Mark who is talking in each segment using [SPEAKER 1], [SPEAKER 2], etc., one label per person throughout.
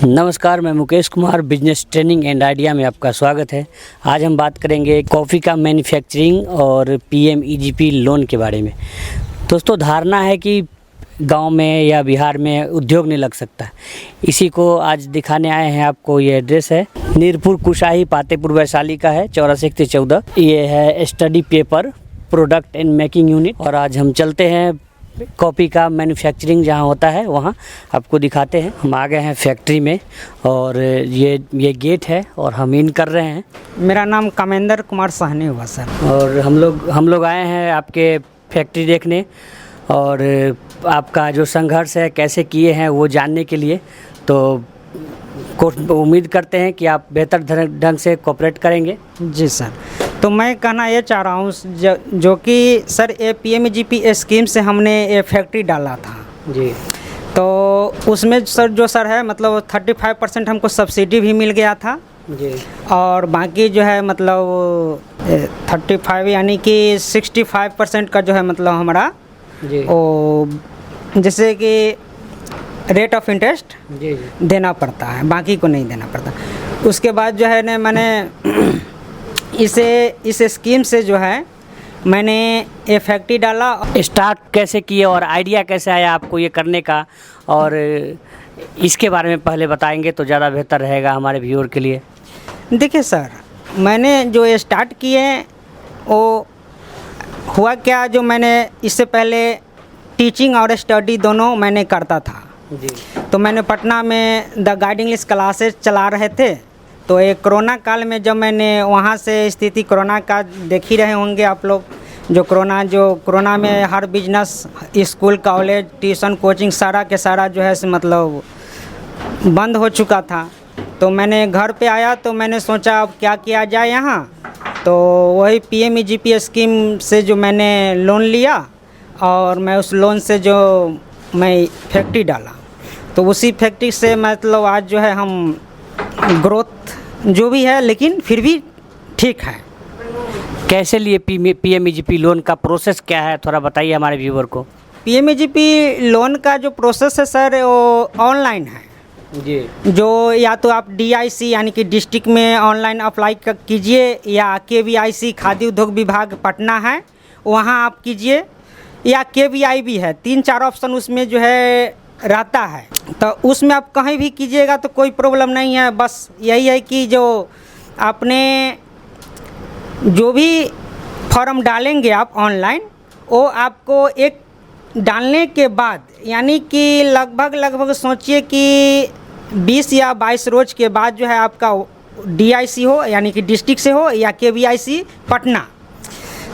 [SPEAKER 1] नमस्कार, मैं Mukesh Kumar, business training and idea में आपका स्वागत है। आज हम बात करेंगे कॉफ़ी का मैन्युफैक्चरिंग और पीएमईजीपी लोन के बारे में। दोस्तों, धारणा है कि गांव में या बिहार में उद्योग नहीं लग सकता, इसी को आज दिखाने आए हैं आपको। ये एड्रेस है नीरपुर कुशाही, पातेपुर, वैशाली का है, 8414। ये है study paper product and making unit. और आज हम चलते हैं कॉफ़ी का मैन्युफैक्चरिंग जहाँ होता है वहाँ आपको दिखाते हैं। हम आ गए हैं फैक्ट्री में और ये गेट है और हम इन कर रहे हैं।
[SPEAKER 2] मेरा नाम कामेंद्र कुमार साहनी हुआ सर। और
[SPEAKER 1] हम लोग आए हैं आपके फैक्ट्री देखने और आपका जो संघर्ष है कैसे किए हैं वो जानने के लिए। तो उम्मीद करते हैं कि आप बेहतर ढंग से कोऑपरेट करेंगे।
[SPEAKER 2] जी सर, तो मैं कहना ये चाह रहा हूँ जो कि सर ये पीएमईजीपी स्कीम से हमने ये फैक्ट्री डाला था
[SPEAKER 1] जी।
[SPEAKER 2] तो उसमें सर है मतलब 35% हमको सब्सिडी भी मिल गया था
[SPEAKER 1] जी। और
[SPEAKER 2] बाकी जो है मतलब 35 यानी कि 65% का जो है मतलब हमारा
[SPEAKER 1] जी
[SPEAKER 2] वो जैसे कि रेट ऑफ इंटरेस्ट
[SPEAKER 1] जी
[SPEAKER 2] देना पड़ता है, बाकी को नहीं देना पड़ता। उसके बाद जो है ना मैंने इस स्कीम से जो है मैंने ये फैक्ट्री डाला।
[SPEAKER 1] स्टार्ट कैसे किए और आइडिया कैसे आया आपको ये करने का, और इसके बारे में पहले बताएंगे तो ज़्यादा बेहतर रहेगा हमारे व्यूअर के लिए।
[SPEAKER 2] देखिए सर, मैंने जो ये स्टार्ट किए वो हुआ क्या, जो मैंने इससे पहले टीचिंग और स्टडी दोनों मैंने करता था
[SPEAKER 1] जी।
[SPEAKER 2] तो मैंने पटना में द गाइड इंग्लिश क्लासेस चला रहे थे। तो एक कोरोना काल में जब मैंने वहाँ से स्थिति कोरोना का देख ही रहे होंगे आप लोग, जो कोरोना में हर business, school, college, tuition, coaching सारा के सारा जो है मतलब बंद हो चुका था। तो मैंने घर पे आया तो मैंने सोचा अब क्या किया जाए यहाँ। तो वही पीएमईजीपी स्कीम से जो मैंने लोन लिया और मैं उस लोन से जो मैं फैक्ट्री डाला, तो उसी फैक्ट्री से मतलब आज जो है हम ग्रोथ जो भी है लेकिन फिर भी ठीक है।
[SPEAKER 1] कैसे लिए पीएमईजीपी लोन का प्रोसेस क्या है, थोड़ा बताइए हमारे व्यूअर को।
[SPEAKER 2] पीएमईजीपी लोन का जो प्रोसेस है सर वो ऑनलाइन है
[SPEAKER 1] जी।
[SPEAKER 2] जो या तो आप डीआईसी यानी कि डिस्ट्रिक्ट में ऑनलाइन अप्लाई कीजिए, या केवीआईसी खाद्य उद्योग विभाग पटना है वहाँ आप कीजिए, या केवीआई भी है। 3-4 ऑप्शन उसमें जो है रहता है, तो उसमें आप कहीं भी कीजिएगा तो कोई प्रॉब्लम नहीं है। बस यही है कि जो आपने जो भी फॉर्म डालेंगे आप ऑनलाइन, वो आपको एक डालने के बाद यानी कि लगभग सोचिए कि 20 या 22 रोज के बाद जो है आपका डीआईसी हो यानी कि डिस्ट्रिक्ट से हो या केवीआईसी पटना,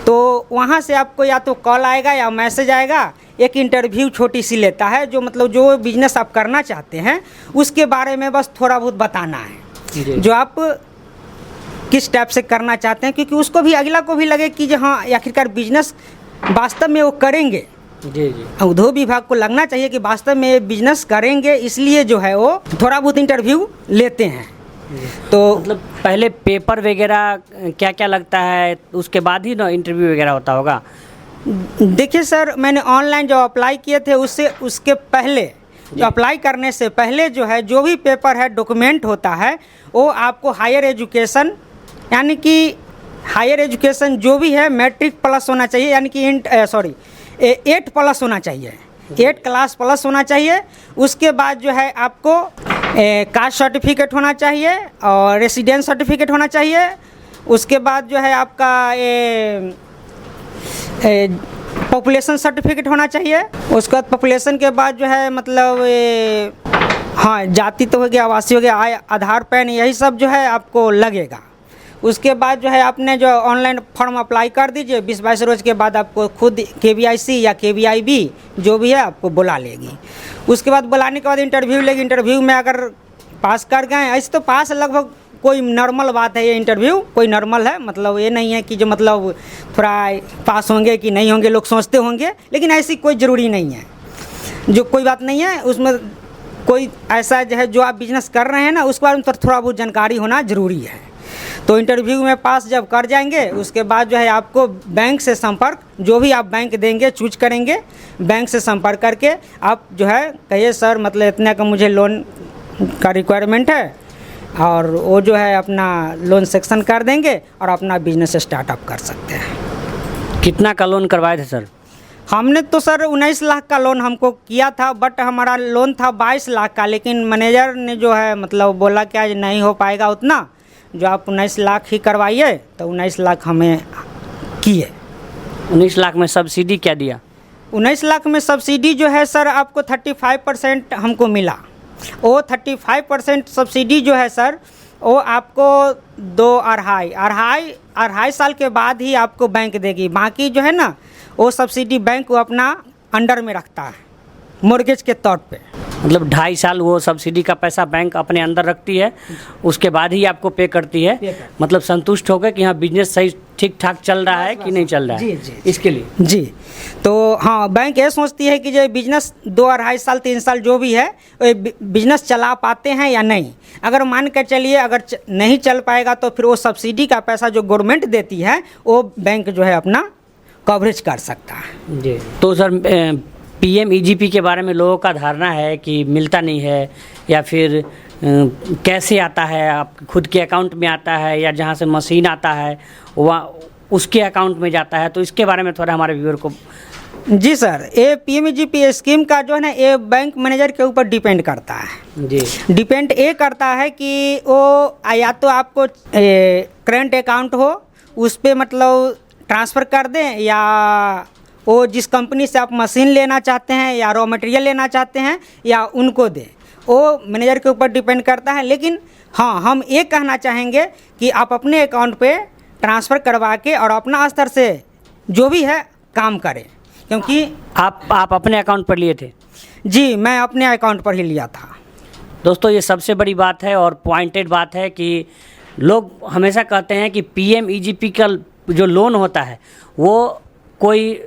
[SPEAKER 2] तो वहाँ से आपको या तो कॉल आएगा या मैसेज आएगा। एक इंटरव्यू छोटी सी लेता है, जो मतलब जो बिजनेस आप करना चाहते हैं उसके बारे में बस थोड़ा बहुत बताना है, जो आप किस टाइप से करना चाहते हैं, क्योंकि उसको भी अगला को भी लगे कि जो हाँ आखिरकार बिजनेस वास्तव में वो करेंगे।
[SPEAKER 1] जी जी।
[SPEAKER 2] उद्योग विभाग को लगना चाहिए कि वास्तव में बिजनेस करेंगे, इसलिए जो है वो थोड़ा बहुत इंटरव्यू लेते हैं। तो
[SPEAKER 1] मतलब पहले पेपर वगैरह क्या क्या लगता है, उसके बाद ही ना इंटरव्यू वगैरह होता होगा।
[SPEAKER 2] देखिए सर, मैंने ऑनलाइन जो अप्लाई किए थे उसके पहले जो अप्लाई करने से पहले जो है जो भी पेपर है, डॉक्यूमेंट होता है, वो आपको हायर एजुकेशन यानी कि हायर एजुकेशन जो भी है मैट्रिक प्लस होना चाहिए, यानी कि 8 प्लस होना चाहिए, 8 क्लास प्लस होना चाहिए। उसके बाद जो है आपको कास्ट सर्टिफिकेट होना चाहिए और रेसिडेंस सर्टिफिकेट होना चाहिए। उसके बाद जो है आपका पॉपुलेशन सर्टिफिकेट होना चाहिए। उसके बाद पॉपुलेशन के बाद जो है मतलब हाँ जाति तो हो गया, आवासीय हो गया, आय, आधार, पैन, यही सब जो है आपको लगेगा। उसके बाद जो है आपने जो ऑनलाइन फॉर्म अप्लाई कर दीजिए, 20-22 रोज के बाद आपको खुद केवीआईसी या केवीआईबी जो भी है आपको बुला लेगी। उसके बाद बुलाने के बाद इंटरव्यू लेगी। इंटरव्यू में अगर पास कर गए, ऐसे तो पास लगभग कोई नॉर्मल बात है, ये इंटरव्यू कोई नॉर्मल है, मतलब ये नहीं है कि जो मतलब थोड़ा पास होंगे कि नहीं होंगे लोग सोचते होंगे, लेकिन ऐसी कोई ज़रूरी नहीं है, जो कोई बात नहीं है। उसमें कोई ऐसा जो है जो आप बिजनेस कर रहे हैं ना उसके बारे में थोड़ा बहुत जानकारी होना ज़रूरी है। तो इंटरव्यू में पास जब कर जाएंगे उसके बाद जो है आपको बैंक से संपर्क, जो भी आप बैंक देंगे चूज करेंगे, बैंक से संपर्क करके आप जो है कहिए सर मतलब इतने का मुझे लोन का रिक्वायरमेंट है, और वो जो है अपना लोन सेक्शन कर देंगे और अपना बिजनेस स्टार्टअप कर सकते हैं।
[SPEAKER 1] कितना का लोन करवाए थे सर?
[SPEAKER 2] हमने तो सर 19 लाख का लोन हमको किया था, बट हमारा लोन था 22 लाख का, लेकिन मैनेजर ने जो है मतलब बोला कि आज नहीं हो पाएगा उतना, जो आप 19 लाख ही करवाइए, तो 19 लाख हमें किए।
[SPEAKER 1] 19 लाख में सब्सिडी क्या दिया?
[SPEAKER 2] 19 लाख में सब्सिडी जो है सर आपको 35% हमको मिला। वो 35% सब्सिडी जो है सर वो आपको 2-2.5 साल के बाद ही आपको बैंक देगी। बाकी जो है ना वो सब्सिडी बैंक वो अपना अंडर में रखता है मॉर्गेज के तौर पे।
[SPEAKER 1] मतलब 2.5 साल वो सब्सिडी का पैसा बैंक अपने अंदर रखती है, उसके बाद ही आपको पे करती है। मतलब संतुष्ट होकर कि हाँ बिजनेस सही ठीक ठाक चल रहा है कि नहीं चल रहा है,
[SPEAKER 2] जी।
[SPEAKER 1] इसके लिए
[SPEAKER 2] जी। तो हाँ, बैंक ये सोचती है कि जो बिजनेस 2-2.5 साल 3 साल जो भी है बिजनेस चला पाते हैं या नहीं। अगर मान कर चलिए अगर नहीं चल पाएगा तो फिर वो सब्सिडी का पैसा जो गवर्नमेंट देती है वो बैंक जो है अपना कवरेज कर सकता है।
[SPEAKER 1] जी। तो सर PMEGP के बारे में लोगों का धारणा है कि मिलता नहीं है, या फिर कैसे आता है, आप खुद के अकाउंट में आता है या जहाँ से मशीन आता है वहाँ उसके अकाउंट में जाता है, तो इसके बारे में थोड़ा हमारे व्यूअर को।
[SPEAKER 2] जी सर, ये PMEGP स्कीम का जो है ना ये बैंक मैनेजर के ऊपर डिपेंड करता है। जी। डिपेंड ये करता है कि वो या तो आपको करंट अकाउंट हो उस पर मतलब ट्रांसफ़र कर दें, या वो जिस कंपनी से आप मशीन लेना चाहते हैं या रॉ मटेरियल लेना चाहते हैं या उनको दें, वो मैनेजर के ऊपर डिपेंड करता है। लेकिन हाँ, हम ये कहना चाहेंगे कि आप अपने अकाउंट पे ट्रांसफ़र करवा के और अपना स्तर से जो भी है काम करें, क्योंकि
[SPEAKER 1] आप अपने अकाउंट पर लिए थे?
[SPEAKER 2] जी, मैं अपने अकाउंट पर ही लिया था।
[SPEAKER 1] दोस्तों ये सबसे बड़ी बात है और पॉइंटेड बात है कि लोग हमेशा कहते हैं कि PMEGP का जो लोन होता है वो कोई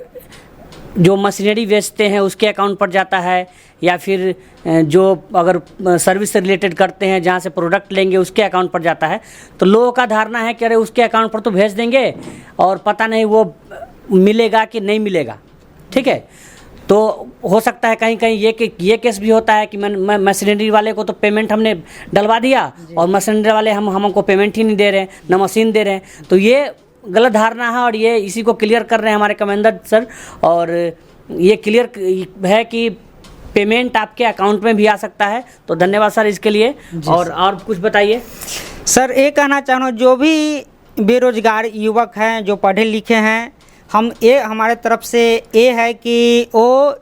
[SPEAKER 1] जो मशीनरी बेचते हैं उसके अकाउंट पर जाता है, या फिर जो अगर सर्विस से रिलेटेड करते हैं जहाँ से प्रोडक्ट लेंगे उसके अकाउंट पर जाता है। तो लोगों का धारणा है कि अरे उसके अकाउंट पर तो भेज देंगे और पता नहीं वो मिलेगा कि नहीं मिलेगा। ठीक है, तो हो सकता है कहीं कहीं ये केस भी होता है कि मैं मशीनरी वाले को तो पेमेंट हमने डलवा दिया और मशीनरी वाले हमको पेमेंट ही नहीं दे रहे हैं, ना मशीन दे रहे हैं। तो ये गलत धारणा है और ये इसी को क्लियर कर रहे हैं हमारे कमेंडर सर। और ये क्लियर है कि पेमेंट आपके अकाउंट में भी आ सकता है। तो धन्यवाद सर इसके लिए। और कुछ बताइए
[SPEAKER 2] सर। ये कहना चाहूँ जो भी बेरोजगार युवक हैं जो पढ़े लिखे हैं, हमारे तरफ से ये है कि वो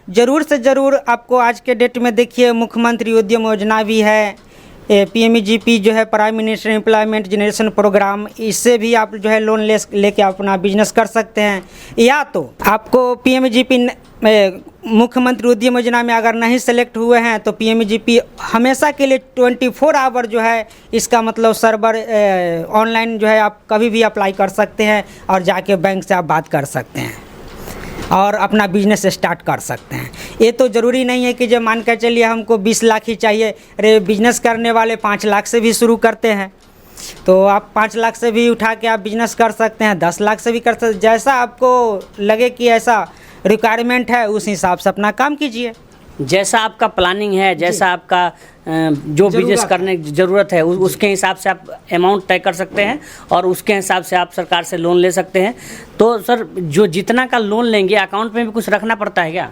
[SPEAKER 2] ज़रूर से ज़रूर आपको आज के डेट में देखिए मुख्यमंत्री उद्यम योजना भी है, PMEGP जो है prime minister employment generation programme, इससे भी आप जो है लोन लेके अपना बिजनेस कर सकते हैं। या तो आपको PMEGP मुख्यमंत्री उद्यम योजना में अगर नहीं सेलेक्ट हुए हैं तो PMEGP हमेशा के लिए 24 आवर जो है इसका मतलब सर्वर ऑनलाइन जो है आप कभी भी अप्लाई कर सकते हैं और जाके बैंक से आप बात कर सकते हैं और अपना बिजनेस स्टार्ट कर सकते हैं। ये तो ज़रूरी नहीं है कि जब मान कर चलिए हमको 20 लाख ही चाहिए, अरे बिजनेस करने वाले 5 लाख से भी शुरू करते हैं, तो आप 5 लाख से भी उठा के आप बिजनेस कर सकते हैं, 10 लाख से भी कर सकते हैं। जैसा आपको लगे कि ऐसा रिक्वायरमेंट है उस हिसाब से अपना काम कीजिए।
[SPEAKER 1] जैसा आपका प्लानिंग है, जैसा आपका जो बिजनेस करने की ज़रूरत है उसके हिसाब से आप अमाउंट तय कर सकते हैं और उसके हिसाब से आप सरकार से लोन ले सकते हैं। तो सर जो जितना का लोन लेंगे अकाउंट में भी कुछ रखना पड़ता है क्या?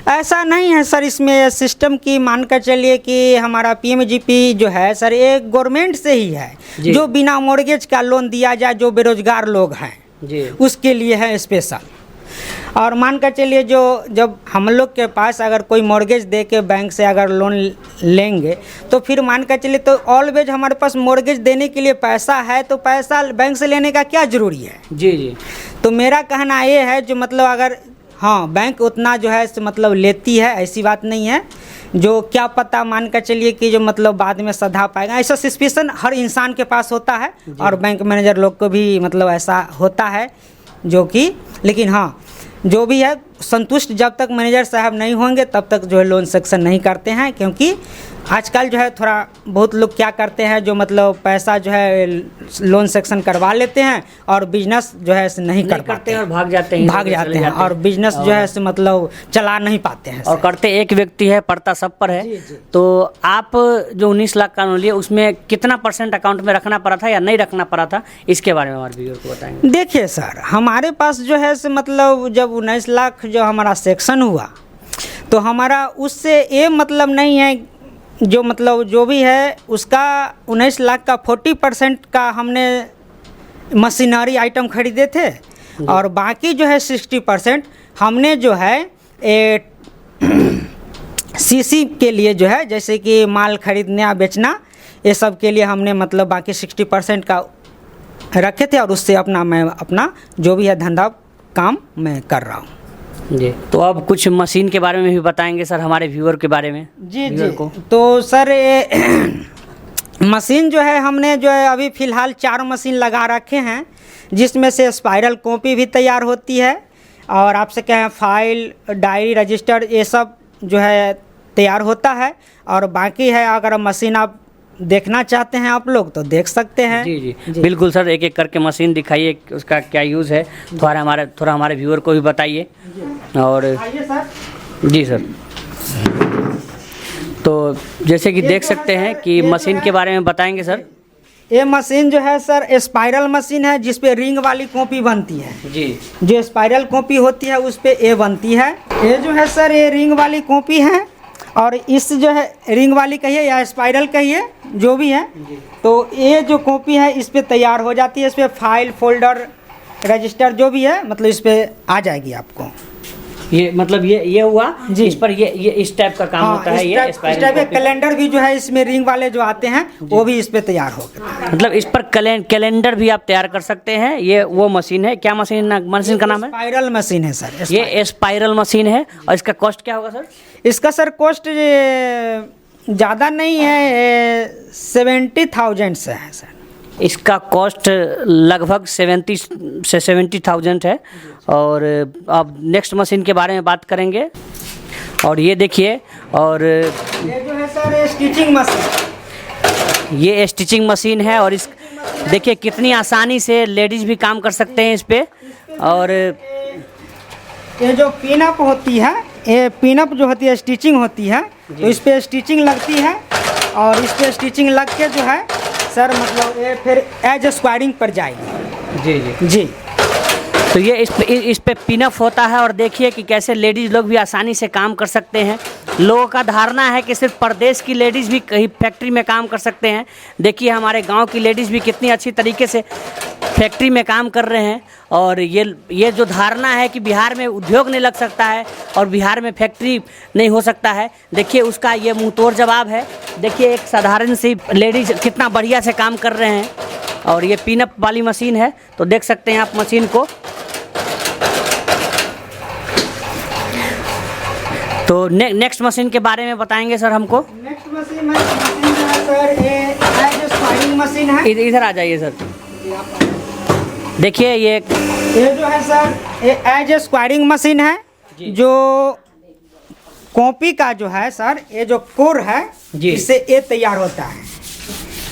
[SPEAKER 2] ऐसा नहीं है सर, इसमें सिस्टम की मान कर चलिए कि हमारा PMEGP जो है सर ये गवर्नमेंट से ही है, जो बिना मॉर्गेज का लोन दिया जाए जो बेरोजगार लोग हैं उसके लिए है स्पेशल। और मान कर चलिए जब हम लोग के पास अगर कोई मॉर्गेज दे के बैंक से अगर लोन लेंगे तो फिर मान कर चलिए तो ऑलवेज हमारे पास मॉर्गेज देने के लिए पैसा है, तो पैसा बैंक से लेने का क्या ज़रूरी है। जी। तो मेरा कहना ये है जो मतलब अगर हाँ बैंक उतना जो है मतलब लेती है, ऐसी बात नहीं है, जो क्या पता मान कर चलिए कि जो मतलब बाद में सधा पाएगा, ऐसा सिचुएशन हर इंसान के पास होता है और बैंक मैनेजर लोग को भी मतलब ऐसा होता है जो कि, लेकिन हाँ जो भी है संतुष्ट जब तक मैनेजर साहब नहीं होंगे तब तक जो है लोन सेक्शन नहीं करते हैं, क्योंकि आजकल जो है थोड़ा बहुत लोग क्या करते हैं, जो मतलब पैसा जो है लोन सेक्शन करवा लेते हैं और बिजनेस जो है नहीं कर पाते हैं
[SPEAKER 1] और भाग जाते हैं
[SPEAKER 2] और बिजनेस जो है से मतलब चला नहीं पाते हैं
[SPEAKER 1] और करते एक व्यक्ति है, पड़ता सब पर है।
[SPEAKER 2] जी।
[SPEAKER 1] तो आप जो 19 लाख का लोन लिए उसमें कितना % अकाउंट में रखना पड़ा था या नहीं रखना पड़ा था, इसके बारे में हमारे व्यूअर को बताएंगे।
[SPEAKER 2] देखिए सर, हमारे पास जो है से मतलब जब 19 लाख जो हमारा सेक्शन हुआ तो हमारा उससे ये मतलब नहीं है, जो मतलब जो भी है उसका 19 लाख का 40% का हमने मशीनरी आइटम खरीदे थे और बाकी जो है 60% हमने जो है सीसी के लिए जो है, जैसे कि माल खरीदने या बेचना, ये सब के लिए हमने मतलब बाकी 60% का रखे थे और उससे मैं अपना जो भी है धंधा काम मैं कर रहा हूँ।
[SPEAKER 1] जी, तो अब कुछ मशीन के बारे में भी बताएंगे सर हमारे व्यूअर के बारे में।
[SPEAKER 2] जी को तो सर मशीन जो है हमने जो है अभी फ़िलहाल 4 मशीन लगा रखे हैं, जिसमें से स्पाइरल कॉपी भी तैयार होती है और आपसे कहें फाइल, डायरी, रजिस्टर, ये सब जो है तैयार होता है। और बाकी है अगर मशीन आप देखना चाहते हैं आप लोग तो देख सकते हैं।
[SPEAKER 1] जी बिल्कुल सर, एक एक करके मशीन दिखाइए, उसका क्या यूज़ है, थोड़ा हमारे व्यूअर को भी बताइए। और
[SPEAKER 2] आइए सर।
[SPEAKER 1] जी सर, तो जैसे कि देख सकते हैं कि मशीन के बारे में बताएंगे सर।
[SPEAKER 2] ये मशीन जो है सर स्पाइरल मशीन है, जिस पे रिंग वाली कॉपी बनती है।
[SPEAKER 1] जी,
[SPEAKER 2] जो स्पाइरल कॉपी होती है उस पे ये बनती है। ये जो है सर ये रिंग वाली कॉपी है और इस जो है रिंग वाली कहिए या स्पाइरल कहिए जो भी है, तो ये जो कॉपी है इस पे तैयार हो जाती है। इस पे फाइल, फोल्डर, रजिस्टर जो भी है मतलब इस पे आ जाएगी आपको।
[SPEAKER 1] ये मतलब ये हुआ
[SPEAKER 2] जी।
[SPEAKER 1] इस पर ये इस टाइप का काम होता है। ये
[SPEAKER 2] इस टाइप के कैलेंडर भी जो है इसमें रिंग वाले जो आते हैं वो भी इस पे तैयार हो गए।
[SPEAKER 1] मतलब इस पर कैलेंडर भी आप तैयार कर सकते हैं। ये वो मशीन है, क्या मशीन का नाम है?
[SPEAKER 2] स्पाइरल मशीन है सर।
[SPEAKER 1] ये स्पाइरल मशीन है। और इसका कॉस्ट क्या होगा सर?
[SPEAKER 2] इसका सर कॉस्ट ज़्यादा नहीं है, 70,000 से है सर।
[SPEAKER 1] इसका कॉस्ट लगभग 70,000 है। और अब नेक्स्ट मशीन के बारे में बात करेंगे। और ये देखिए, और
[SPEAKER 2] ये जो है सर स्टिचिंग मशीन,
[SPEAKER 1] ये स्टिचिंग मशीन है। और इस देखिए कितनी आसानी से लेडीज भी काम कर सकते हैं इस पे। और
[SPEAKER 2] ये जो पिनअप होती है, ये पिनअप जो होती है स्टिचिंग होती है, तो इस पे स्टिचिंग लगती है और इस पे स्टिचिंग लग के जो है सर मतलब ये फिर एज स्क्वायरिंग पर जाएगी।
[SPEAKER 1] जी
[SPEAKER 2] जी।
[SPEAKER 1] तो ये इस पे पिनअप होता है। और देखिए कि कैसे लेडीज़ लोग भी आसानी से काम कर सकते हैं। लोगों का धारणा है कि सिर्फ प्रदेश की लेडीज़ भी कहीं फैक्ट्री में काम कर सकते हैं। देखिए हमारे गांव की लेडीज़ भी कितनी अच्छी तरीके से फैक्ट्री में काम कर रहे हैं। और ये जो धारणा है कि बिहार में उद्योग नहीं लग सकता है और बिहार में फैक्ट्री नहीं हो सकता है, देखिए उसका ये मुँह तोड़ जवाब है। देखिए एक साधारण सी लेडीज़ कितना बढ़िया से काम कर रहे हैं। और ये पिनअप वाली मशीन है, तो देख सकते हैं आप मशीन को। तो नेक्स्ट मशीन के बारे में बताएंगे सर हमको।
[SPEAKER 2] नेक्स्ट मशीन जो है सर ये एज स्क्वायरिंग मशीन है।
[SPEAKER 1] इधर आ जाइए सर। देखिए ये
[SPEAKER 2] जो है सर ये एज स्क्वायरिंग मशीन है। जो कॉपी का जो है सर ये जो कोर है इससे ये तैयार होता है।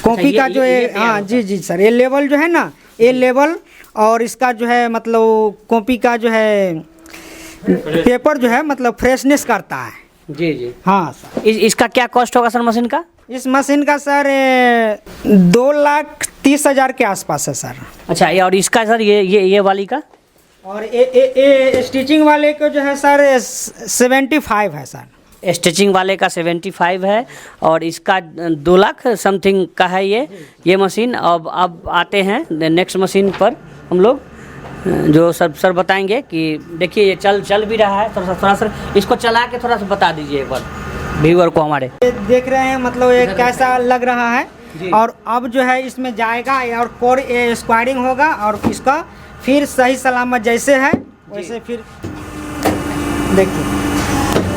[SPEAKER 2] कॉपी का जो है, हाँ जी सर, ये लेवल जो है ना, ये लेवल और इसका जो है मतलब कॉपी का जो है पेपर जो है मतलब फ्रेशनेस करता है।
[SPEAKER 1] जी
[SPEAKER 2] हाँ सर।
[SPEAKER 1] इसका क्या कॉस्ट होगा सर मशीन का?
[SPEAKER 2] इस मशीन का सर 2,30,000 के आसपास है सर।
[SPEAKER 1] अच्छा, ये और इसका सर ये वाली का?
[SPEAKER 2] और ये स्टिचिंग वाले को जो है सर 75 है सर।
[SPEAKER 1] स्टिचिंग वाले का 75 है और इसका 2 लाख समथिंग का है ये मशीन। अब आते हैं नेक्स्ट मशीन पर हम लोग, जो सर बताएंगे कि देखिए ये चल भी रहा है। थोड़ा सा इसको चला के थोड़ा सा बता दीजिए एक बार व्यूअर को हमारे।
[SPEAKER 2] देख रहे हैं मतलब ये कैसा लग रहा है। और अब जो है इसमें जाएगा और कोर स्क्वायरिंग होगा और इसका फिर सही सलामत जैसे है वैसे फिर देखिए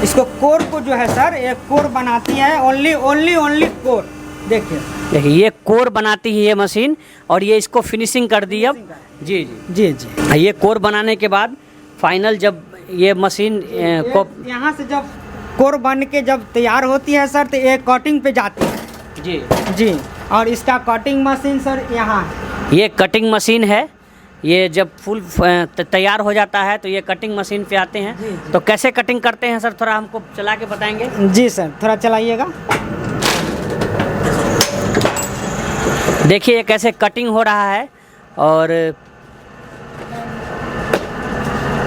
[SPEAKER 2] इसको कोर को जो है सर ये कोर बनाती है। Only core. देखिए
[SPEAKER 1] ये कोर बनाती है ये मशीन और ये इसको फिनिशिंग कर दी अब। जी।
[SPEAKER 2] जी।
[SPEAKER 1] ये कोर बनाने के बाद फाइनल जब ये मशीन को
[SPEAKER 2] यहाँ से जब कोर बन के जब तैयार होती है सर, तो ये कटिंग पे जाती है।
[SPEAKER 1] जी
[SPEAKER 2] जी, और इसका कटिंग मशीन सर यहाँ है।
[SPEAKER 1] ये कटिंग मशीन है। ये जब फुल तैयार हो जाता है तो ये कटिंग मशीन पे आते हैं।
[SPEAKER 2] जी।
[SPEAKER 1] तो कैसे कटिंग करते हैं सर, थोड़ा हमको चला के बताएंगे?
[SPEAKER 2] जी सर, थोड़ा चलाइएगा।
[SPEAKER 1] देखिए ये कैसे कटिंग हो रहा है। और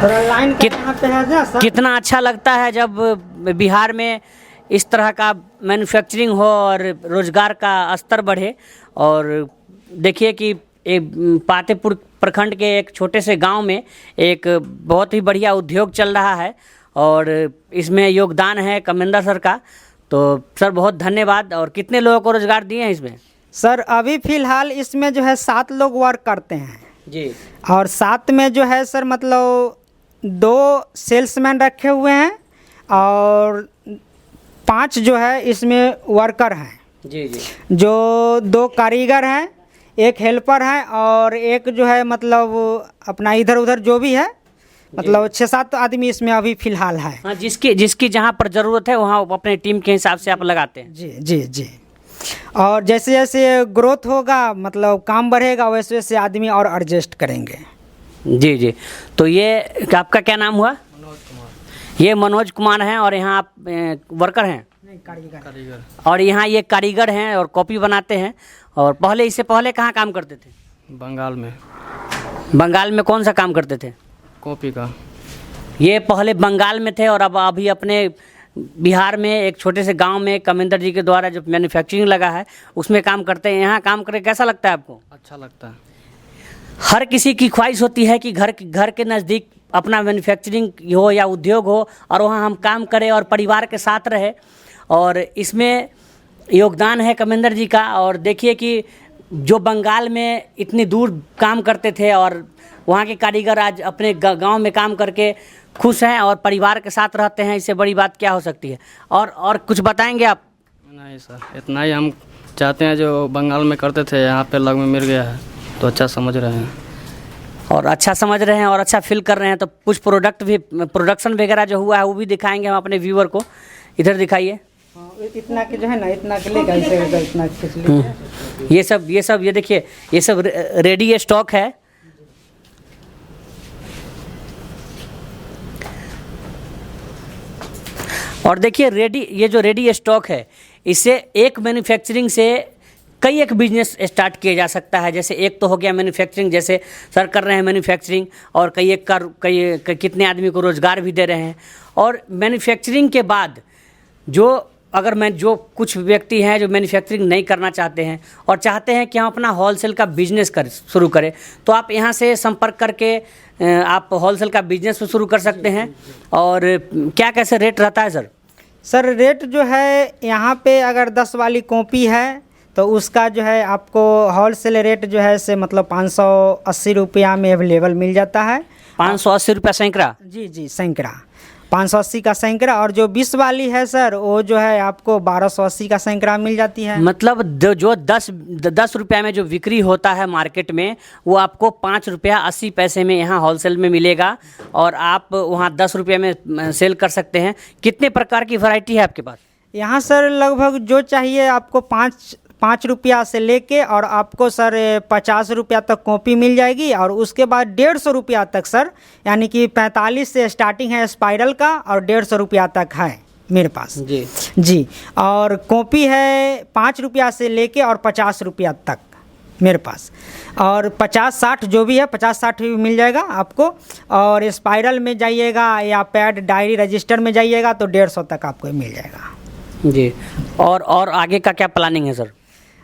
[SPEAKER 2] थोड़ा लाइन यहाँ पे है ना सर।
[SPEAKER 1] कितना अच्छा लगता है जब बिहार में इस तरह का मैन्युफैक्चरिंग हो और रोज़गार का स्तर बढ़े। और देखिए कि एक पातेपुर प्रखंड के एक छोटे से गांव में एक बहुत ही बढ़िया उद्योग चल रहा है और इसमें योगदान है कमेंदर सर का। तो सर बहुत धन्यवाद। और कितने लोगों को रोज़गार दिए हैं इसमें?
[SPEAKER 2] सर अभी फ़िलहाल इसमें जो है 7 लोग वर्क करते हैं
[SPEAKER 1] जी।
[SPEAKER 2] और साथ में जो है सर मतलब 2 सेल्समैन रखे हुए हैं और 5 जो है इसमें वर्कर हैं।
[SPEAKER 1] जी जी।
[SPEAKER 2] जो 2 कारीगर हैं, 1 हेल्पर है और एक जो है मतलब अपना इधर उधर जो भी है, मतलब 6-7 आदमी इसमें अभी फ़िलहाल है।
[SPEAKER 1] हाँ, जिसकी जहाँ पर ज़रूरत है वहाँ अपने टीम के हिसाब से आप लगाते हैं।
[SPEAKER 2] जी जी जी। और जैसे जैसे ग्रोथ होगा, मतलब काम बढ़ेगा, वैसे वैसे आदमी और एडजस्ट करेंगे।
[SPEAKER 1] जी जी। तो ये आपका क्या नाम हुआ? मनोज कुमार। ये मनोज कुमार हैं और यहाँ आप वर्कर हैं?
[SPEAKER 2] नहीं, कारीगर।
[SPEAKER 1] और यहाँ ये कारीगर हैं और कॉपी बनाते हैं। और पहले इससे पहले कहाँ काम करते थे?
[SPEAKER 3] बंगाल में।
[SPEAKER 1] बंगाल में कौन सा काम करते थे?
[SPEAKER 3] कॉपी का।
[SPEAKER 1] ये पहले बंगाल में थे और अब अभी अपने बिहार में एक छोटे से गांव में कमेंदर जी के द्वारा जो मैन्युफैक्चरिंग लगा है उसमें काम करते हैं। यहाँ काम करके कैसा लगता है आपको?
[SPEAKER 3] अच्छा लगता है।
[SPEAKER 1] हर किसी की ख्वाहिश होती है कि घर के नज़दीक अपना मैन्युफैक्चरिंग हो या उद्योग हो और वहाँ हम काम करें और परिवार के साथ रहे। और इसमें योगदान है कमेंदर जी का। और देखिए कि जो बंगाल में इतनी दूर काम करते थे और वहाँ के कारीगर आज अपने गांव में काम करके खुश हैं और परिवार के साथ रहते हैं। इससे बड़ी बात क्या हो सकती है? और कुछ बताएंगे आप?
[SPEAKER 3] नहीं सर, इतना ही हम चाहते हैं। जो बंगाल में करते थे यहाँ पे लग में मिल गया है तो अच्छा समझ रहे हैं।
[SPEAKER 1] और अच्छा समझ रहे हैं और अच्छा फील कर रहे हैं। तो कुछ प्रोडक्शन वगैरह जो हुआ है वो भी दिखाएंगे हम अपने व्यूअर को। इधर दिखाइए।
[SPEAKER 2] इतना के जो है ना, इतना के लेगा, इसे इतना खींच लीजिए।
[SPEAKER 1] ये सब ये देखिए, ये सब रेडी स्टॉक है। और देखिए ये जो रेडी स्टॉक है, इससे एक मैन्युफैक्चरिंग से कई एक बिजनेस स्टार्ट किया जा सकता है। जैसे एक तो हो गया मैन्युफैक्चरिंग, जैसे सर कर रहे हैं मैन्युफैक्चरिंग, और कई कितने आदमी को रोज़गार भी दे रहे हैं। और मैन्युफैक्चरिंग के बाद जो कुछ व्यक्ति हैं जो मैन्युफैक्चरिंग नहीं करना चाहते हैं और चाहते हैं कि हम अपना होलसेल का बिजनेस शुरू करें, तो आप यहाँ से संपर्क करके आप होलसेल का बिजनेस शुरू कर सकते हैं। और क्या कैसे रेट रहता है सर?
[SPEAKER 2] सर रेट जो है यहाँ पे अगर 10 वाली कॉपी है तो उसका जो है आपको होलसेल रेट जो है से मतलब 580 रुपया में अवेलेबल मिल जाता है।
[SPEAKER 1] 580 रुपया सैकड़ा?
[SPEAKER 2] जी जी, सैकड़ा 580 का सैकड़ा। और जो 20 वाली है सर, वो जो है आपको 1280 का सैकड़ा मिल जाती है।
[SPEAKER 1] मतलब जो 10 रुपया में जो बिक्री होता है मार्केट में, वो आपको 5 रुपया 80 पैसे में यहाँ होलसेल में मिलेगा और आप वहाँ 10 रुपये में सेल कर सकते हैं। कितने प्रकार की वैरायटी है आपके पास?
[SPEAKER 2] यहाँ सर लगभग जो चाहिए आपको 5 रुपया से लेके और आपको सर 50 रुपया तक कॉपी मिल जाएगी। और उसके बाद 150 रुपया तक सर, यानी कि 45 से स्टार्टिंग है स्पाइरल का और 150 रुपया तक है मेरे पास।
[SPEAKER 1] जी
[SPEAKER 2] जी। और कॉपी है 5 रुपया से लेके और 50 रुपया तक मेरे पास। और 50-60 जो भी है, 50-60 भी मिल जाएगा आपको। और स्पाइरल में जाइएगा या पैड डायरी रजिस्टर में जाइएगा तो 150 तक आपको मिल जाएगा।
[SPEAKER 1] जी। और आगे का क्या प्लानिंग है सर?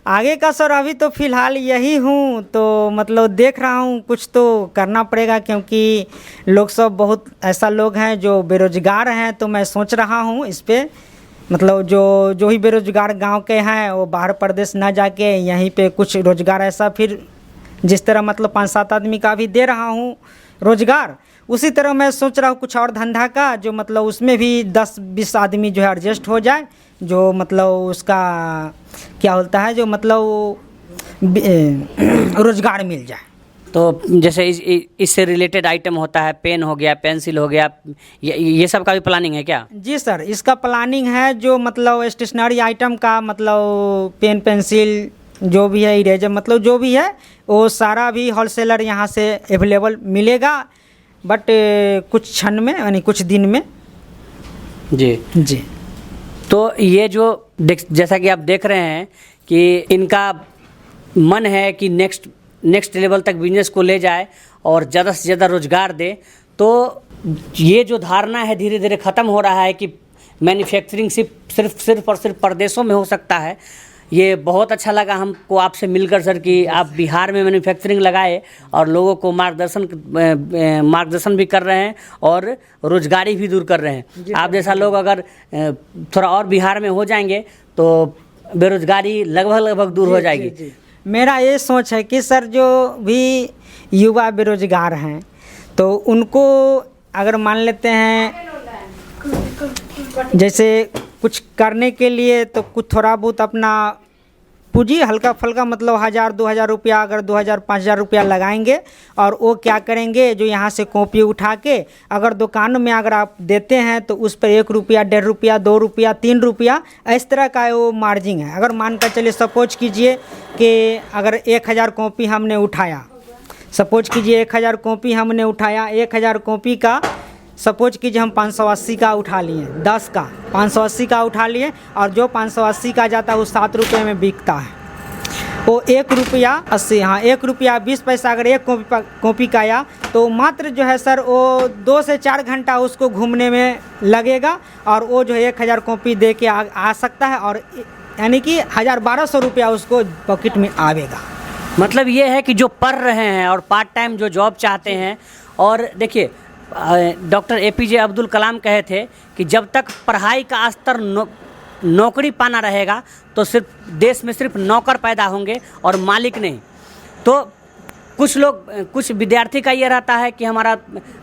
[SPEAKER 2] आगे का सर अभी तो फ़िलहाल यही हूँ, तो मतलब देख रहा हूँ कुछ तो करना पड़ेगा, क्योंकि लोग सब बहुत ऐसा लोग हैं जो बेरोज़गार हैं। तो मैं सोच रहा हूँ इस पे, मतलब जो ही बेरोज़गार गांव के हैं वो बाहर प्रदेश ना जाके यहीं पे कुछ रोज़गार ऐसा, फिर जिस तरह मतलब 5-7 आदमी का भी दे रहा हूँ रोज़गार, उसी तरह मैं सोच रहा हूँ कुछ और धंधा का, जो मतलब उसमें भी 10-20 आदमी जो है एडजस्ट हो जाए, जो मतलब उसका क्या होता है, जो मतलब रोज़गार मिल जाए।
[SPEAKER 1] तो जैसे इससे रिलेटेड आइटम होता है, पेन हो गया, पेंसिल हो गया, ये सब का भी प्लानिंग है क्या?
[SPEAKER 2] जी सर, इसका प्लानिंग है जो मतलब स्टेशनरी आइटम का, मतलब पेन पेंसिल जो भी है, इरेजर, मतलब जो भी है वो सारा भी होलसेलर यहाँ से अवेलेबल मिलेगा, बट कुछ क्षण में यानी कुछ दिन में।
[SPEAKER 1] जी। तो ये जो जैसा कि आप देख रहे हैं कि इनका मन है कि नेक्स्ट लेवल तक बिजनेस को ले जाए और ज़्यादा से ज़्यादा रोज़गार दे, तो ये जो धारणा है धीरे धीरे ख़त्म हो रहा है कि मैन्युफैक्चरिंग सिर्फ और सिर्फ प्रदेशों में हो सकता है। ये बहुत अच्छा लगा हमको आपसे मिलकर सर कि आप बिहार में मैन्युफैक्चरिंग लगाए और लोगों को मार्गदर्शन भी कर रहे हैं और रोजगारी भी दूर कर रहे हैं। आप जैसा लोग अगर थोड़ा और बिहार में हो जाएंगे तो बेरोजगारी लगभग दूर हो जाएगी।
[SPEAKER 2] जी। मेरा ये सोच है कि सर जो भी युवा बेरोजगार हैं तो उनको अगर मान लेते हैं जैसे कुछ करने के लिए, तो कुछ थोड़ा बहुत अपना पूंजी हल्का फल्का, मतलब 1000-2000 रुपया, अगर 2000-5000 रुपया लगाएंगे और वो क्या करेंगे, जो यहाँ से कॉपी उठा के अगर दुकान में अगर आप देते हैं तो उस पर 1 रुपया, 1.5 रुपया, 2 रुपया, 3 रुपया इस तरह का वो मार्जिन है। अगर मान कर चलिए, सपोज कीजिए कि अगर 1000 कॉपी हमने उठाया, सपोज कीजिए 1000 कॉपी हमने उठाया, 1000 कॉपी का सपोज कीजिए हम 580 का उठा लिए, 10 का 580 का उठा लिए, और जो 580 का जाता है वो 7 रुपये में बिकता है। वो 1 रुपया 80, हाँ 1 रुपया 20 पैसा अगर एक कॉपी का आया तो मात्र जो है सर वो 2 से 4 घंटा उसको घूमने में लगेगा और वो जो है 1000 कॉपी दे के आ सकता है, और यानी कि 1000-1200 रुपया उसको पॉकेट में आवेगा।
[SPEAKER 1] मतलब ये है कि जो पढ़ रहे हैं और पार्ट टाइम जो जॉब चाहते हैं, और देखिए डॉक्टर APJ अब्दुल कलाम कहे थे कि जब तक पढ़ाई का स्तर नौकरी पाना रहेगा तो सिर्फ देश में सिर्फ नौकर पैदा होंगे और मालिक नहीं। तो कुछ विद्यार्थी का ये रहता है कि हमारा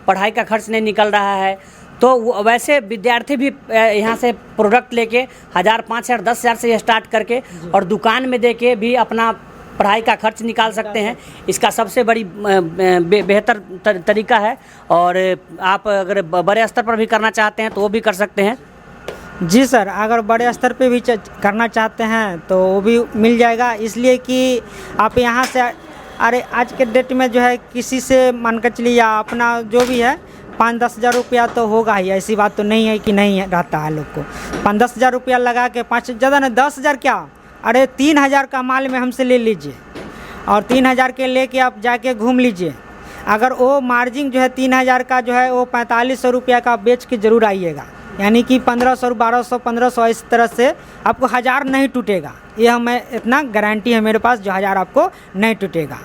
[SPEAKER 1] पढ़ाई का खर्च नहीं निकल रहा है, तो वैसे विद्यार्थी भी यहाँ से प्रोडक्ट लेके 1000, 5000, 10,000 से स्टार्ट करके और दुकान में दे के भी अपना पढ़ाई का खर्च निकाल सकते हैं। इसका सबसे बड़ी बेहतर तरीका है, और आप अगर बड़े स्तर पर भी करना चाहते हैं तो वो भी कर सकते हैं।
[SPEAKER 2] जी सर, अगर बड़े स्तर पे भी करना चाहते हैं तो वो भी मिल जाएगा, इसलिए कि आप यहाँ से, अरे आज के डेट में जो है किसी से मान कर चलिए या अपना जो भी है 5-10 हज़ार रुपया तो होगा ही, ऐसी बात तो नहीं है कि नहीं रहता है लोग को। 5-10 हज़ार रुपया लगा के 5 ज़्यादा नहीं 10,000 क्या, अरे 3,000 का माल में हमसे ले लीजिए और 3,000 के लेके आप जाके घूम लीजिए। अगर वो मार्जिन जो है 3,000 का जो है वो 4500 रुपया का बेच के ज़रूर आइएगा, यानी कि 1500, 1200, 1500 इस तरह से आपको 1000 नहीं टूटेगा। ये हमें इतना गारंटी है मेरे पास, जो 1000 आपको नहीं टूटेगा।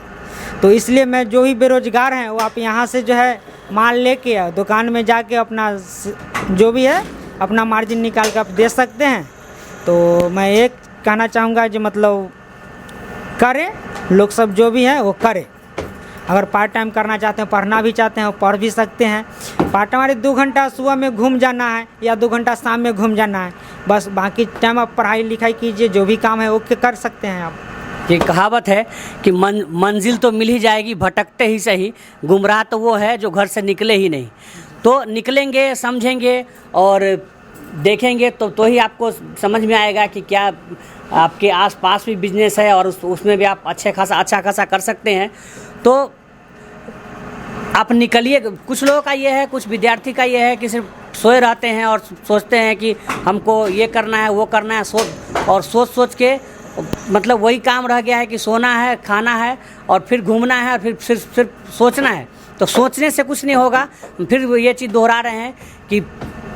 [SPEAKER 2] तो इसलिए मैं जो भी बेरोजगार हैं वो आप यहाँ से जो है माल लेके दुकान में जाके अपना जो भी है अपना मार्जिन निकाल के आप दे सकते हैं। तो मैं एक कहना चाहूँगा जो मतलब करें लोग सब, जो भी हैं वो करें। अगर पार्ट टाइम करना चाहते हैं, पढ़ना भी चाहते हैं, वो पढ़ भी सकते हैं। पार्ट टाइम 2 घंटा सुबह में घूम जाना है या 2 घंटा शाम में घूम जाना है, बस बाकी टाइम आप पढ़ाई लिखाई कीजिए, जो भी काम है वो कर सकते हैं आप।
[SPEAKER 1] ये कहावत है कि मंजिल तो मिल ही जाएगी, भटकते ही सही, गुमराह तो वो है जो घर से निकले ही नहीं। तो निकलेंगे, समझेंगे और देखेंगे तो ही आपको समझ में आएगा कि क्या आपके आसपास भी बिजनेस है और उसमें भी आप अच्छा खासा कर सकते हैं। तो आप निकलिए। कुछ लोगों का ये है, कुछ विद्यार्थी का ये है कि सिर्फ सोए रहते हैं और सोचते हैं कि हमको ये करना है वो करना है, सोच के मतलब वही काम रह गया है कि सोना है, खाना है और फिर घूमना है और फिर सिर्फ सोचना है। तो सोचने से कुछ नहीं होगा। फिर ये चीज़ दोहरा रहे हैं कि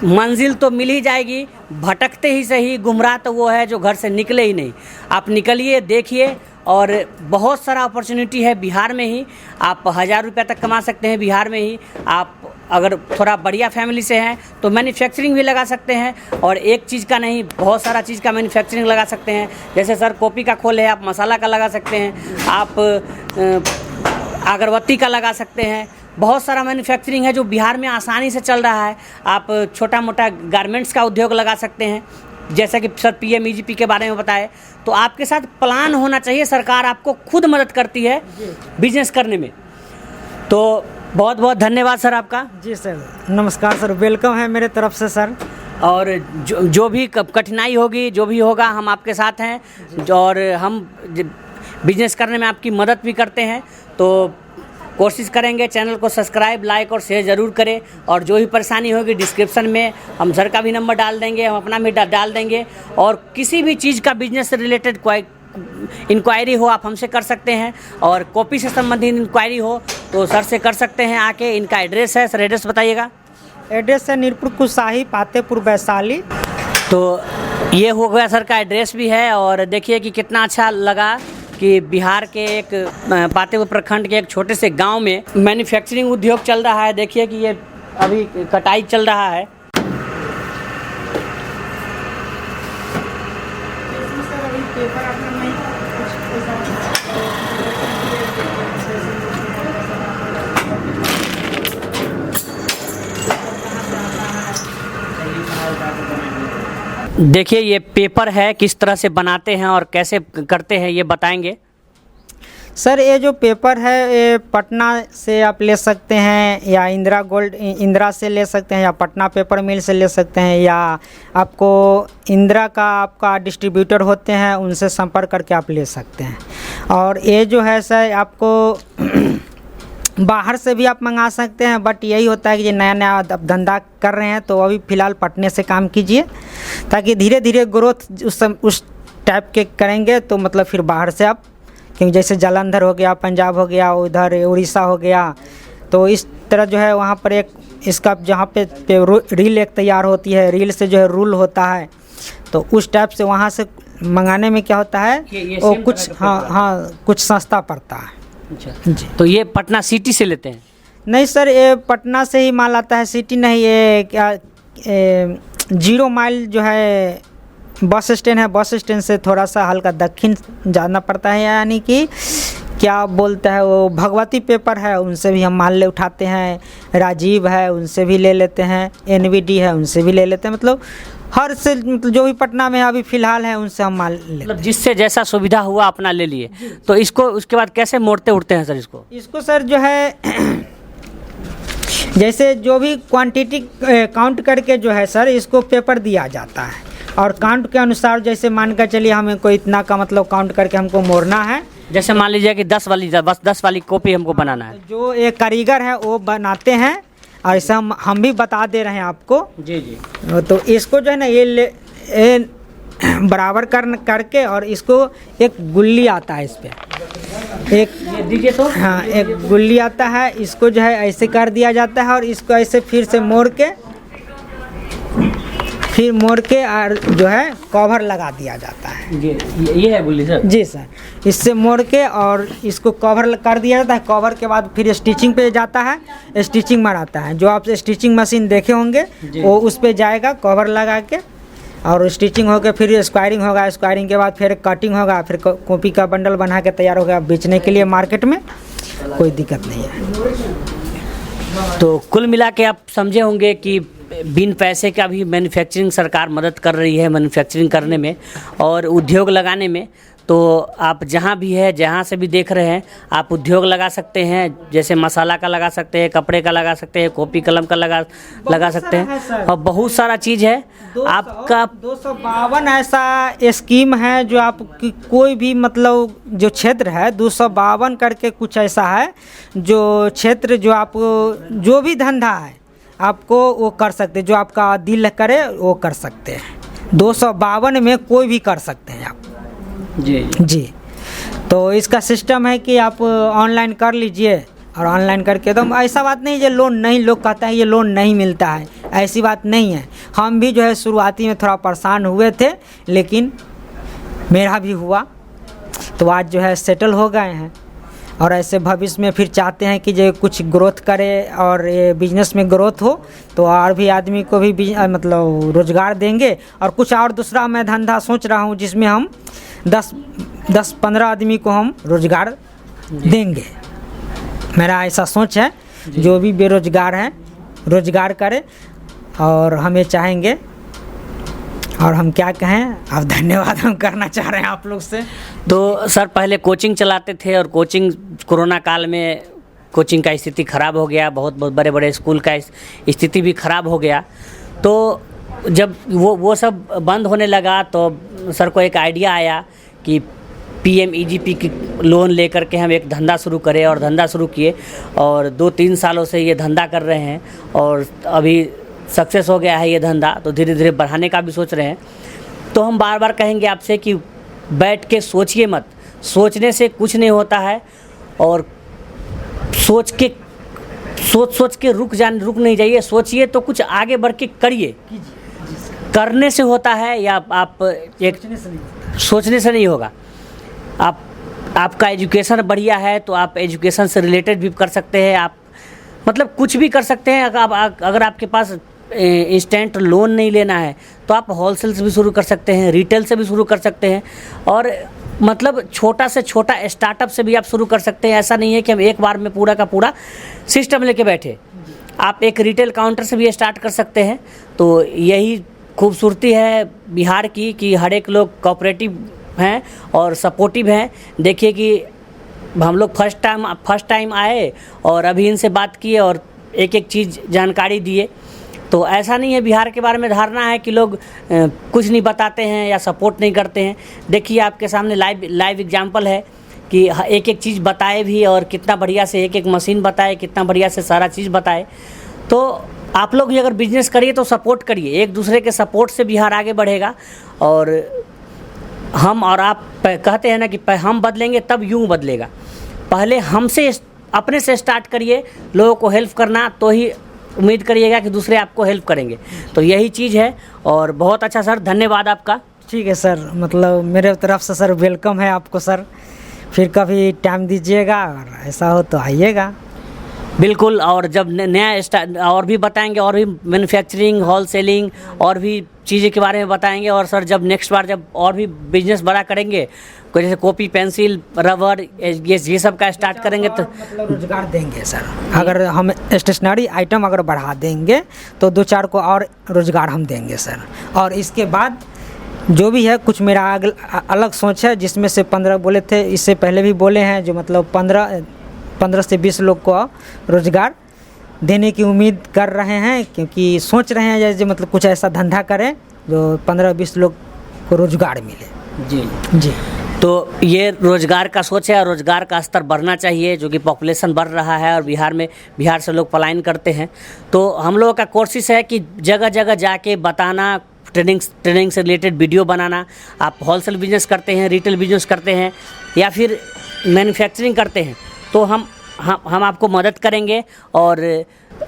[SPEAKER 1] मंजिल तो मिल ही जाएगी, भटकते ही सही, गुमराह तो वो है जो घर से निकले ही नहीं। आप निकलिए, देखिए, और बहुत सारा अपॉर्चुनिटी है बिहार में ही। आप 1000 रुपया तक कमा सकते हैं बिहार में ही। आप अगर थोड़ा बढ़िया फैमिली से हैं तो मैन्युफैक्चरिंग भी लगा सकते हैं, और एक चीज़ का नहीं बहुत सारा चीज़ का मैन्युफैक्चरिंग लगा सकते हैं। जैसे सर कॉपी का खोले है, आप मसाला का लगा सकते हैं, आप अगरबत्ती का लगा सकते हैं। बहुत सारा मैन्युफैक्चरिंग है जो बिहार में आसानी से चल रहा है। आप छोटा मोटा गारमेंट्स का उद्योग लगा सकते हैं, जैसा कि सर PMEGP के बारे में बताए। तो आपके साथ प्लान होना चाहिए। सरकार आपको खुद मदद करती है बिजनेस करने में। तो बहुत बहुत धन्यवाद सर आपका।
[SPEAKER 2] जी सर, नमस्कार सर, वेलकम है मेरे तरफ से सर।
[SPEAKER 1] और जो भी कठिनाई होगी, जो भी होगा, हम आपके साथ हैं और हम बिजनेस करने में आपकी मदद भी करते हैं। तो कोशिश करेंगे चैनल को सब्सक्राइब, लाइक और शेयर ज़रूर करें। और जो भी परेशानी होगी डिस्क्रिप्शन में हम सर का भी नंबर डाल देंगे, हम अपना भी डाल देंगे। और किसी भी चीज़ का बिजनेस से रिलेटेड कोई इंक्वायरी हो आप हमसे कर सकते हैं, और कॉपी से संबंधित इंक्वायरी हो तो सर से कर सकते हैं आके। इनका एड्रेस है, सर एड्रेस बताइएगा।
[SPEAKER 2] एड्रेस है नीरपुर कुसाही, पातेपुर, वैशाली।
[SPEAKER 1] तो ये हो गया सर का एड्रेस भी है। और देखिए कि कितना अच्छा लगा कि बिहार के एक पातेपुर प्रखंड के एक छोटे से गांव में मैन्युफैक्चरिंग उद्योग चल रहा है। देखिए कि ये अभी कटाई चल रहा है। देखिए ये पेपर है, किस तरह से बनाते हैं और कैसे करते हैं ये बताएंगे।
[SPEAKER 2] सर ये जो पेपर है ये पटना से आप ले सकते हैं, या इंदिरा से ले सकते हैं, या पटना पेपर मिल से ले सकते हैं, या आपको इंदिरा का आपका डिस्ट्रीब्यूटर होते हैं उनसे संपर्क करके आप ले सकते हैं। और ये जो है सर आपको बाहर से भी आप मंगा सकते हैं, बट यही होता है कि ये नया नया अब धंधा कर रहे हैं तो अभी फ़िलहाल पटने से काम कीजिए, ताकि धीरे धीरे ग्रोथ उस टाइप के करेंगे तो मतलब फिर बाहर से आप, क्योंकि जैसे जालंधर हो गया, पंजाब हो गया, उधर उड़ीसा हो गया, तो इस तरह जो है वहाँ पर एक इसका जहाँ पे रील एक तैयार होती है, रील से जो है रूल होता है, तो उस टाइप से वहाँ से मंगाने में क्या होता है वो कुछ हाँ कुछ सस्ता पड़ता है।
[SPEAKER 1] अच्छा जी। तो ये पटना सिटी से लेते हैं?
[SPEAKER 2] नहीं सर, ये पटना से ही माल आता है, सिटी नहीं। ये क्या 0 माइल जो है बस स्टैंड है, बस स्टैंड से थोड़ा सा हल्का दक्षिण जाना पड़ता है, यानी कि क्या बोलते हैं वो भगवती पेपर है, उनसे भी हम माल ले उठाते हैं। राजीव है उनसे भी ले लेते हैं, NVD है उनसे भी ले लेते हैं। मतलब हर से मतलब जो भी पटना में अभी फ़िलहाल है उनसे हम माल ले,
[SPEAKER 1] मतलब जिससे जैसा सुविधा हुआ अपना ले लिए। तो इसको उसके बाद कैसे मोड़ते उड़ते हैं सर इसको
[SPEAKER 2] सर जो है जैसे जो भी क्वांटिटी काउंट करके जो है सर इसको पेपर दिया जाता है, और काउंट के अनुसार जैसे मान कर चलिए हमें कोई इतना का मतलब काउंट करके हमको मोड़ना है।
[SPEAKER 1] जैसे मान लीजिए कि 10 वाली कॉपी हमको बनाना है,
[SPEAKER 2] जो एक कारीगर है वो बनाते हैं, और ऐसा हम भी बता दे रहे हैं आपको।
[SPEAKER 1] जी जी।
[SPEAKER 2] तो इसको जो है ना ये बराबर करके, और इसको एक गुल्ली आता है, इस पर एक
[SPEAKER 1] ये दीजिए तो।
[SPEAKER 2] हाँ एक गुल्ली आता है, इसको जो है ऐसे कर दिया जाता है, और इसको ऐसे फिर से मोड़ के और जो है कवर लगा दिया जाता है।
[SPEAKER 1] ये है गुल्ली सर? जी
[SPEAKER 2] सर, इससे मोड़ के और इसको कवर कर दिया जाता है। कवर के बाद फिर स्टिचिंग पे जाता है, स्टिचिंग मराता है। जो आप स्टिचिंग मशीन देखे होंगे वो उस पे जाएगा कवर लगा के, और स्टिचिंग होकर फिर स्क्वायरिंग होगा। स्क्वायरिंग के बाद फिर कटिंग होगा, फिर कॉपी का बंडल बना के तैयार होगा बेचने के लिए मार्केट में। कोई दिक्कत नहीं है।
[SPEAKER 1] तो कुल मिला के आप समझे होंगे कि बिन पैसे का भी मैन्युफैक्चरिंग सरकार मदद कर रही है मैन्युफैक्चरिंग करने में और उद्योग लगाने में। तो आप जहाँ भी है, जहाँ से भी देख रहे हैं, आप उद्योग लगा सकते हैं। जैसे मसाला का लगा सकते हैं, कपड़े का लगा सकते हैं, कॉपी कलम का लगा सकते हैं, और बहुत सारा चीज़ है। आपका
[SPEAKER 2] 252 ऐसा स्कीम है जो आप कोई भी मतलब जो क्षेत्र है 252 करके कुछ ऐसा है जो क्षेत्र जो आप जो भी धंधा है आपको वो कर सकते हैं, जो आपका दिल करे वो कर सकते हैं। 252 में कोई भी कर सकते हैं आप। जी। तो इसका सिस्टम है कि आप ऑनलाइन कर लीजिए, और ऑनलाइन करके तो ऐसा बात नहीं है लोन नहीं, लोग कहता है ये लोन नहीं मिलता है, ऐसी बात नहीं है। हम भी जो है शुरुआती में थोड़ा परेशान हुए थे, लेकिन मेरा भी हुआ, तो आज जो है सेटल हो गए हैं। और ऐसे भविष्य में फिर चाहते हैं कि जो कुछ ग्रोथ करे और ये बिजनेस में ग्रोथ हो, तो और भी आदमी को भी मतलब रोज़गार देंगे। और कुछ और दूसरा मैं धंधा सोच रहा हूँ जिसमें हम 10-15 आदमी को हम रोज़गार देंगे। मेरा ऐसा सोच है, जो भी बेरोज़गार हैं रोज़गार करें, और हमें चाहेंगे। और हम क्या कहें, अब धन्यवाद हम करना चाह रहे हैं आप लोग से।
[SPEAKER 1] तो सर पहले कोचिंग चलाते थे, और कोचिंग कोरोना काल में कोचिंग का स्थिति ख़राब हो गया, बहुत बहुत बड़े बड़े स्कूल का स्थिति भी ख़राब हो गया। तो जब वो सब बंद होने लगा तो सर को एक आइडिया आया कि PMEGP की लोन लेकर के हम एक धंधा शुरू करें, और धंधा शुरू किए और 2-3 सालों से ये धंधा कर रहे हैं और अभी सक्सेस हो गया है ये धंधा, तो धीरे धीरे बढ़ाने का भी सोच रहे हैं। तो हम बार बार कहेंगे आपसे कि बैठ के सोचिए मत, सोचने से कुछ नहीं होता है, और सोच के रुक नहीं जाइए, सोचिए तो कुछ आगे बढ़ के करिए। करने से होता है, या आप एक सोचने से नहीं होगा। आपका एजुकेशन बढ़िया है तो आप एजुकेशन से रिलेटेड भी कर सकते हैं, आप मतलब कुछ भी कर सकते हैं। अगर आपके पास इंस्टेंट लोन नहीं लेना है तो आप होलसेल से भी शुरू कर सकते हैं, रिटेल से भी शुरू कर सकते हैं, और मतलब छोटा से छोटा स्टार्टअप से भी आप शुरू कर सकते हैं। ऐसा नहीं है कि हम एक बार में पूरा का पूरा सिस्टम लेके बैठे। आप एक रिटेल काउंटर से भी स्टार्ट कर सकते हैं। तो यही खूबसूरती है बिहार की कि हर एक लोग कोऑपरेटिव हैं और सपोर्टिव हैं। देखिए कि हम लोग फर्स्ट टाइम आए और अभी इनसे बात किए और एक एक चीज़ जानकारी दिए। तो ऐसा नहीं है, बिहार के बारे में धारणा है कि लोग कुछ नहीं बताते हैं या सपोर्ट नहीं करते हैं। देखिए आपके सामने लाइव एग्जांपल है कि एक एक चीज़ बताए भी, और कितना बढ़िया से एक एक मशीन बताए, कितना बढ़िया से सारा चीज़ बताए। तो आप लोग भी अगर बिजनेस करिए तो सपोर्ट करिए, एक दूसरे के सपोर्ट से बिहार आगे बढ़ेगा। और हम और आप कहते हैं ना कि हम बदलेंगे तब यूँ बदलेगा। पहले हमसे अपने से स्टार्ट करिए लोगों को हेल्प करना, तो ही उम्मीद करिएगा कि दूसरे आपको हेल्प करेंगे। तो यही चीज़ है। और बहुत अच्छा सर, धन्यवाद आपका।
[SPEAKER 2] ठीक है सर, मतलब मेरे तरफ से सर वेलकम है आपको सर। फिर कभी टाइम दीजिएगा और ऐसा हो तो आइएगा।
[SPEAKER 1] बिल्कुल। और जब नया स्टार्ट और भी बताएंगे, और भी मैन्युफैक्चरिंग, होलसेलिंग और भी चीज़ें के बारे में बताएंगे। और सर जब नेक्स्ट बार जब और भी बिजनेस बड़ा करेंगे, कोई जैसे कॉपी, पेंसिल, रबर, ये सब का स्टार्ट करेंगे तो
[SPEAKER 2] मतलब रोजगार देंगे सर। अगर हम स्टेशनरी आइटम अगर बढ़ा देंगे तो 2-4 को और रोजगार हम देंगे सर। और इसके बाद जो भी है कुछ मेरा अलग सोच है, जिसमें से 15 बोले थे, इससे पहले भी बोले हैं, जो मतलब 15 से 20 लोग को रोज़गार देने की उम्मीद कर रहे हैं। क्योंकि सोच रहे हैं जैसे मतलब कुछ ऐसा धंधा करें जो 15-20 लोग को रोज़गार मिले। जी।
[SPEAKER 1] तो ये रोज़गार का सोच है, और रोज़गार का स्तर बढ़ना चाहिए, जो कि पॉपुलेशन बढ़ रहा है और बिहार से लोग पलायन करते हैं। तो हम लोगों का कोशिश है कि जगह जगह जाके बताना, ट्रेनिंग से रिलेटेड वीडियो बनाना। आप होलसेल बिजनेस करते हैं, रिटेल बिजनेस करते हैं, या फिर मैन्युफैक्चरिंग करते हैं, तो हम आपको मदद करेंगे। और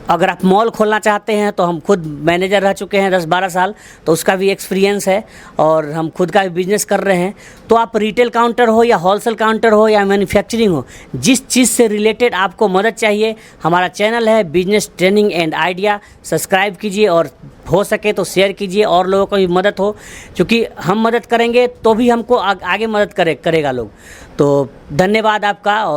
[SPEAKER 1] अगर आप मॉल खोलना चाहते हैं तो हम खुद मैनेजर रह चुके हैं 10-12 साल, तो उसका भी एक्सपीरियंस है, और हम खुद का भी बिजनेस कर रहे हैं। तो आप रिटेल काउंटर हो या होलसेल काउंटर हो या मैन्युफैक्चरिंग हो, जिस चीज़ से रिलेटेड आपको मदद चाहिए, हमारा चैनल है business training and idea, subscribe कीजिए, और हो सके तो शेयर कीजिए और लोगों को भी मदद हो, क्योंकि हम मदद करेंगे तो भी हमको आगे मदद करेगा लोग। तो धन्यवाद आपका। और